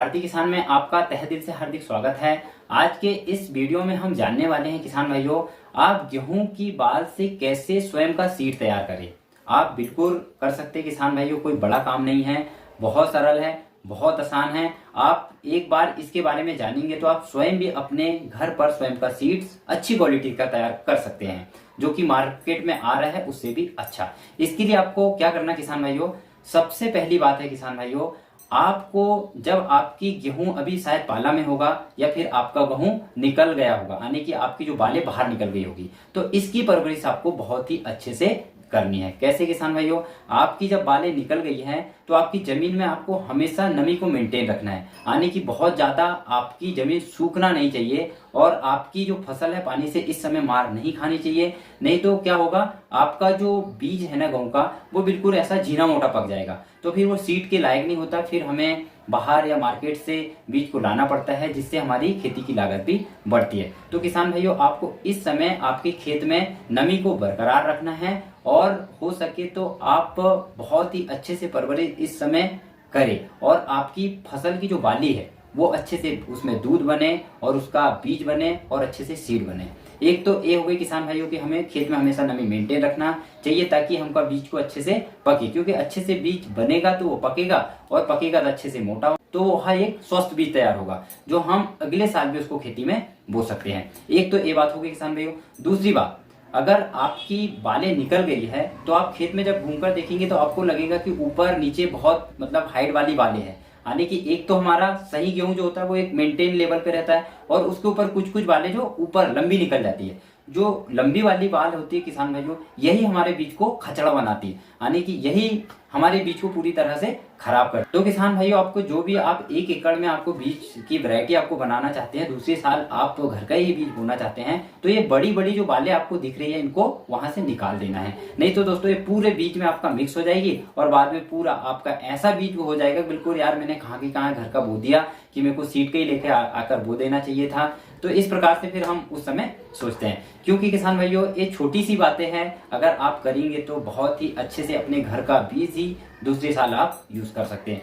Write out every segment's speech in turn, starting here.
भारतीय किसान में आपका तहे दिल से हार्दिक स्वागत है। आज के इस वीडियो में हम जानने वाले हैं किसान भाइयों, आप गेहूं की बाल से कैसे स्वयं का सीड तैयार करें। आप बिल्कुल कर सकते हैं किसान भाइयों, कोई बड़ा काम नहीं है, बहुत सरल है, बहुत आसान है। आप एक बार इसके बारे में जानेंगे तो आप स्वयं भी अपने घर पर स्वयं का सीड्स अच्छी क्वालिटी का तैयार कर सकते हैं, जो कि मार्केट में आ रहा है उससे भी अच्छा। इसके लिए आपको क्या करना किसान भाइयों, सबसे पहली बात है किसान भाइयों, आपको जब आपकी गेहूं अभी शायद पाला में होगा या फिर आपका गेहूं निकल गया होगा, यानी कि आपकी जो बालें बाहर निकल गई होगी, तो इसकी परवरिश आपको बहुत ही अच्छे से करनी है। कैसे किसान भाइयों, आपकी जब बालें निकल गई हैं तो आपकी जमीन में आपको हमेशा नमी को मेंटेन रखना है, यानी कि बहुत ज्यादा आपकी जमीन सूखना नहीं चाहिए और आपकी जो फसल है पानी से इस समय मार नहीं खानी चाहिए। नहीं तो क्या होगा, आपका जो बीज है ना गेहूं का, वो बिल्कुल ऐसा जीना मोटा पक जाएगा, तो फिर वो सीड के लायक नहीं होता। फिर हमें बाहर या मार्केट से बीज को लाना पड़ता है, जिससे हमारी खेती की लागत भी बढ़ती है। तो किसान भाइयों, आपको इस समय आपके खेत में नमी को बरकरार रखना है और हो सके तो आप बहुत ही अच्छे से परवरिश इस समय करें और आपकी फसल की जो बाली है वो अच्छे से उसमें दूध बने और उसका बीज बने और अच्छे से सीड बने। एक तो ये हो गई किसान भाइयों कि हमें खेत में हमेशा नमी मेंटेन रखना चाहिए ताकि हमका बीज को अच्छे से पके, क्योंकि अच्छे से बीज बनेगा तो वो पकेगा और पकेगा तो अच्छे से मोटा हो, तो वह एक स्वस्थ बीज तैयार होगा जो हम अगले साल भी उसको खेती में बो सकते हैं। एक तो ये बात होगी किसान भाइयों। दूसरी बात, अगर आपकी बालें निकल गई है तो आप खेत में जब घूमकर देखेंगे तो आपको लगेगा कि ऊपर नीचे बहुत मतलब हाइट वाली बालें हैं, यानी कि एक तो हमारा सही गेहूं जो होता है वो एक मेंटेन लेवल पे रहता है और उसके ऊपर कुछ कुछ बालें जो ऊपर लंबी निकल जाती है। जो लंबी वाली बाल होती है किसान भाइयों, यही हमारे बीज को खचड़ा बनाती है, यानी कि यही हमारे बीज को पूरी तरह से खराब कर। तो किसान भाइयों, आपको जो भी आप 1 एकड़ में आपको बीज की वैरायटी आपको बनाना चाहते हैं, दूसरे साल आप तो घर का ही बीज बोना चाहते हैं, तो ये बड़ी बड़ी जो बालें आपको दिख रही है इनको वहां से निकाल देना है। नहीं तो दोस्तों ये पूरे बीज में आपका मिक्स हो जाएगी और बाद में पूरा आपका ऐसा बीज हो जाएगा बिल्कुल, यार मैंने कहाँ की कहाँ घर का बो दिया कि मेरे को सीड के ही लेके आकर बो देना चाहिए था। तो इस प्रकार से फिर हम उस समय सोचते हैं, क्योंकि किसान भाइयों ये छोटी सी बातें हैं, अगर आप करेंगे तो बहुत ही अच्छे से अपने घर का बीज ही दूसरे साल आप यूज कर सकते हैं।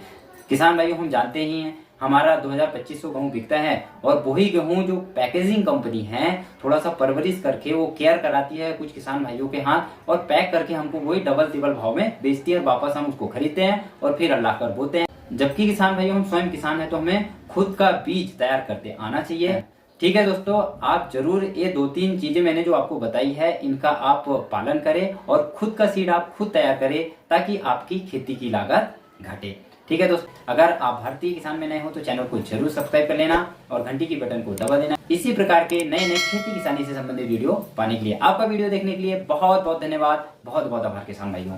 किसान भाइयों, हम जानते ही हैं हमारा 2500 गेहूं बिकता है और वही गेहूं जो पैकेजिंग कंपनी है थोड़ा सा परवरिश करके वो केयर कराती है कुछ किसान भाइयों के हाथ और पैक करके हमको वही डबल तिबल भाव में बेचती है और वापस हम उसको खरीदते हैं और फिर अल्लाह कर बोते हैं। जबकि किसान भाइयों हम स्वयं किसान है तो हमें खुद का बीज तैयार करते आना चाहिए। ठीक है दोस्तों, आप जरूर ये 2-3 चीजें मैंने जो आपको बताई है इनका आप पालन करें और खुद का सीड आप खुद तैयार करें ताकि आपकी खेती की लागत घटे। ठीक है दोस्तों, अगर आप भारतीय किसान में नए हो तो चैनल को जरूर सब्सक्राइब कर लेना और घंटी की बटन को दबा देना इसी प्रकार के नए नए खेती किसानी से संबंधित वीडियो पाने के लिए। आपका वीडियो देखने के लिए बहुत बहुत धन्यवाद, बहुत बहुत आभार किसान भाइयों।